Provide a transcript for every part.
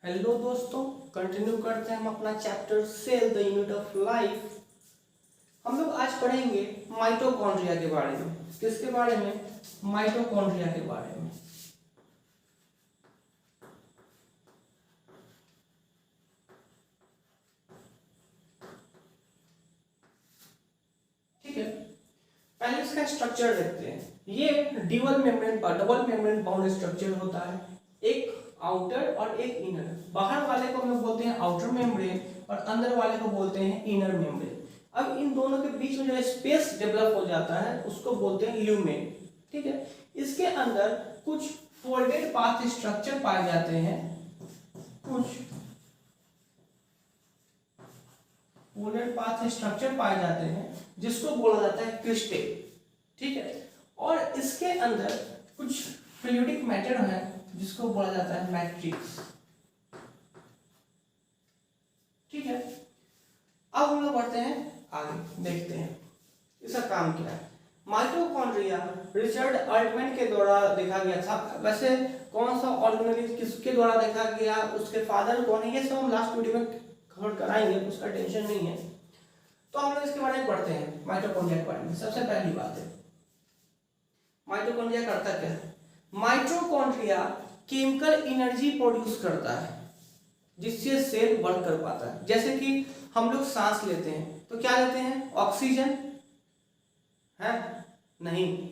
Hello दोस्तों, continue करते हैं हम अपना chapter cell the unit of life. हम लोग आज पढ़ेंगे माइटोकॉन्ड्रिया के बारे में। किसके बारे में? माइटोकॉन्ड्रिया के बारे में। ठीक है, पहले इसका स्ट्रक्चर देखते हैं। ये डबल मेम्ब्रेन बाउंड स्ट्रक्चर होता है, एक आउटर और एक इनर। बाहर वाले को हम लोग बोलते हैं आउटर मेम्ब्रेन और अंदर वाले को बोलते हैं इनर मेम्ब्रेन। अब इन दोनों के बीच में जो स्पेस डेवलप हो जाता है उसको बोलते हैं ल्यूमेन। ठीक है, इसके अंदर कुछ फोल्डेड पाथ स्ट्रक्चर पाए जाते हैं, कुछ फोल्डेड पाथ स्ट्रक्चर पाए जाते हैं जिसको बोला जाता है क्रिस्टे। ठीक है, और इसके अंदर कुछ फ्लूइडिक मैटर है जिसको बोला जाता है मैट्रिक्स। ठीक है, अब हम लोग बढ़ते हैं आगे, देखते हैं इसका काम क्या है। माइटोकॉन्ड्रिया रिचर्ड अल्टमैन के द्वारा देखा गया था। वैसे कौन सा ऑर्गेनेल किसके द्वारा देखा गया, उसके फादर कौन है, ये सब हम लास्ट वीडियो में कवर कराएंगे, उसका टेंशन नहीं है। तो हम लोग इसके बारे में पढ़ते हैं, माइटोकॉन्ड्रिया के बारे में। सबसे पहली बात है, माइटोकॉन्ड्रिया करता क्या है? माइटोकॉन्ड्रिया केमिकल एनर्जी प्रोड्यूस करता है जिससे सेल वर्क कर पाता है। जैसे कि हम लोग सांस लेते हैं तो क्या लेते हैं? ऑक्सीजन है? नहीं।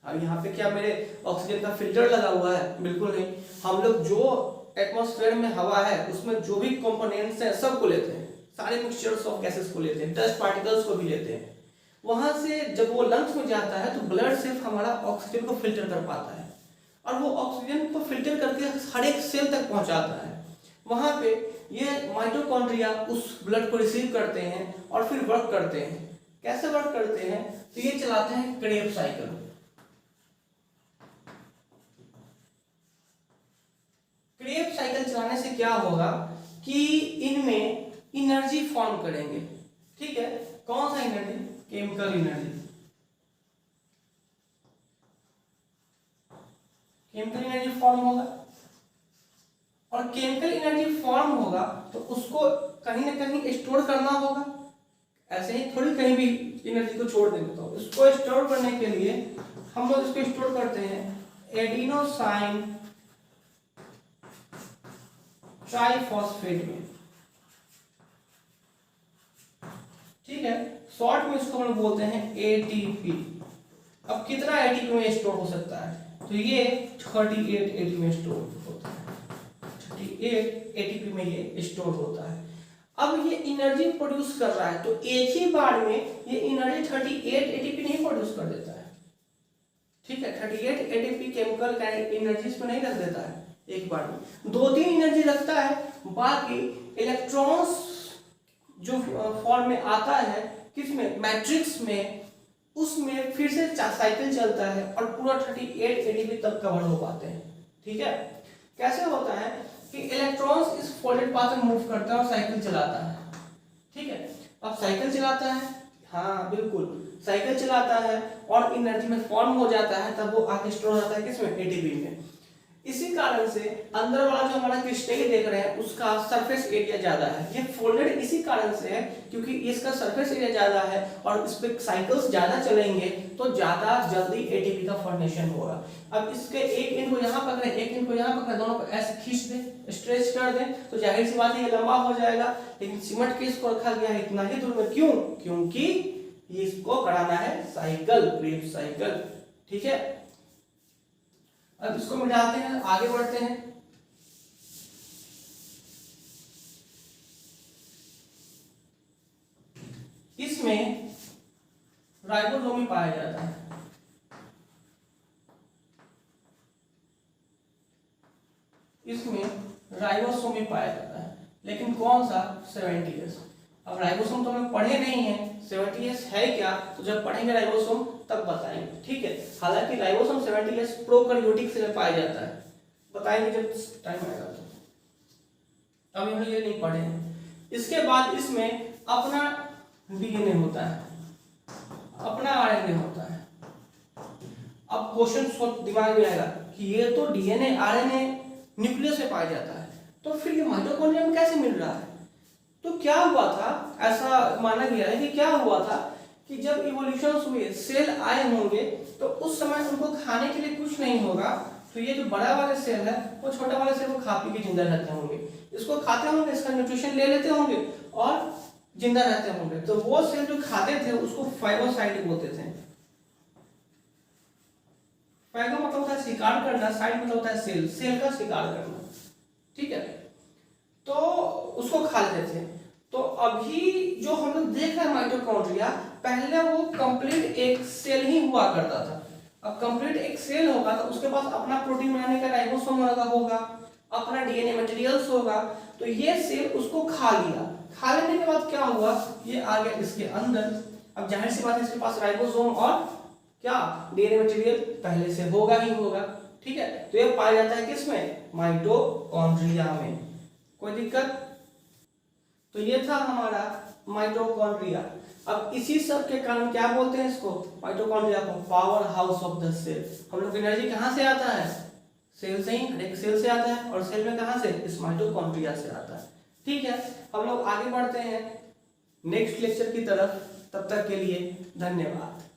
अब यहाँ पे क्या मेरे ऑक्सीजन का फिल्टर लगा हुआ है? बिल्कुल नहीं। हम लोग जो एटमॉस्फेयर में हवा है उसमें जो भी कंपोनेंट्स हैं सबको लेते हैं, सारे मिक्सचर्स ऑफ गैसेस को लेते हैं, डस्ट पार्टिकल्स को भी लेते हैं। वहां से जब वो लंग्स में जाता है तो ब्लड सिर्फ हमारा ऑक्सीजन को फिल्टर कर पाता है और वो ऑक्सीजन को फिल्टर करके हर एक सेल तक पहुंचाता है। वहां पे ये माइटोकॉन्ड्रिया उस ब्लड को रिसीव करते हैं और फिर वर्क करते हैं। कैसे वर्क करते हैं? तो ये चलाते हैं क्रेब साइकिल। क्रेब साइकिल चलाने से क्या होगा कि इनमें एनर्जी फॉर्म करेंगे। ठीक है, कौन सा energy? Chemical energy. Chemical energy form होगा और केमिकल एनर्जी फॉर्म होगा तो उसको कहीं ना कहीं स्टोर करना होगा। ऐसे ही थोड़ी कहीं भी एनर्जी को छोड़ देंगे। तो इसको स्टोर करने के लिए हम लोग इसको स्टोर करते हैं एडिनोसाइन ट्राइफॉस्फेट में। ठीक है, शॉर्ट में इसको हम लोग बोलते हैं एटीपी। अब कितना एटीपी में स्टोर हो सकता है? तो ये 38 एटीपी में स्टोर होता है। 38 एटीपी में ये स्टोर होता है। अब ये एनर्जी प्रोड्यूस कर रहा है तो एक ही बार में ये एनर्जी 38 एटीपी नहीं प्रोड्यूस कर देता है। ठीक है, 38 एटीपी केमिकल एनर्जी इसमें नहीं रख देता है एक बार में, 2-3 एनर्जी रखता है। बाकी इलेक्ट्रॉन्स जो फॉर्म में आता है किसमें? मैट्रिक्स में, उसमें फिर से साइकिल चलता है और पूरा 38 एटीपी तक कवर हो पाते हैं। ठीक है, कैसे होता है कि इलेक्ट्रॉन्स इस फोल्डेड पाथ में मूव करता है और साइकिल चलाता है। ठीक है, अब साइकिल चलाता है, हाँ बिल्कुल साइकिल चलाता है और एनर्जी में फॉर्म हो जाता है, तब वो आके स्टोर हो जाता है किसमें? एटीपी में। इसी कारण से अंदर वाला जो हमारा क्रिस्टल देख रहे हैं उसका सरफेस एरिया ज्यादा है। ये फोल्डेड इसी कारण से है क्योंकि इसका सरफेस एरिया ज्यादा है और इस पे साइकिल्स ज्यादा चलेंगे तो ज्यादा जल्दी एटीपी का फॉर्मेशन होगा। अब इसके एक एंड को यहाँ पकड़े, एक एंड को यहाँ पकड़े, दोनों को ऐसे खींच दे, स्ट्रेच कर दे तो जाहिर सी बात है ये लंबा हो जाएगा। लेकिन सिमट के इसको रखा गया है इतना ही दूर में, क्यों? क्योंकि इसको कराना है साइकिल, क्रेब साइकिल। ठीक है, अब इसको मिटाते हैं, आगे बढ़ते हैं। इसमें राइबोसोम पाया जाता है। इसमें राइबोसोम पाया जाता है, लेकिन कौन सा? 70S। अब राइबोसोम तो हम लोग पढ़े नहीं है, 70S है क्या? तो जब पढ़ेंगे राइबोसोम तब बताएंगे। ठीक है, हालांकि राइबोसोम 70S प्रोकैरियोटिक सेल में पाया जाता है, बताएंगे जब टाइम आएगा। तो अभी हम ये नहीं पढ़े हैं। इसके बाद इसमें अपना डीएनए होता है, अपना आरएनए होता है। अब क्वेश्चन दिमाग में आएगा कि ये तो डीएनए आरएनए न्यूक्लियस में पाया जाता है, तो फिर ये माइटोकॉन्ड्रिया में कैसे मिल रहा है? तो क्या हुआ था, ऐसा माना गया है कि क्या हुआ था कि जब इवोल्यूशन हुए, सेल आए होंगे, तो उस समय उनको खाने के लिए कुछ नहीं होगा, तो ये जो बड़ा वाले सेल है वो छोटा वाले सेल को खा पी के जिंदा रहते होंगे, इसको खाते होंगे, इसका न्यूट्रिशन ले लेते होंगे और जिंदा रहते होंगे। तो वो सेल जो खाते थे उसको फाइगोसाइट बोलते थे। फाइगो मतलब होता है शिकार करना, साइट मतलब होता है सेल, सेल का शिकार करना, ठीक है। तो उसको खा लेते थे। तो अभी जो हम लोग देख रहे हैं माइटोकॉन्ड्रिया, पहले वो कंप्लीट एक सेल ही हुआ करता था। अब कंप्लीट एक सेल होगा तो उसके पास अपना प्रोटीन बनाने का राइबोसोम होगा, अपना डीएनए मटेरियल्स होगा। तो ये सेल उसको खा लिया, खा लेने के बाद क्या हुआ, ये आ गया इसके अंदर। अब जाहिर सी बात है इसके पास राइबोसोम और क्या डीएनए मटेरियल पहले से होगा ही होगा, ठीक है। तो ये पाया जाता है किसमें, माइटोकॉन्ड्रिया में। कोई दिक्कत? तो ये था हमारा माइटोकॉन्ड्रिया। अब इसी सब के कारण क्या बोलते हैं इसको, माइटोकॉन्ड्रिया को, power house of the cell. हम लोग एनर्जी कहाँ से आता है, सेल से ही, हर एक सेल से आता है, और सेल में कहाँ से, इस माइटोकॉन्ड्रिया से आता है, ठीक है। हम लोग आगे बढ़ते हैं नेक्स्ट लेक्चर की तरफ, तब तक के लिए धन्यवाद।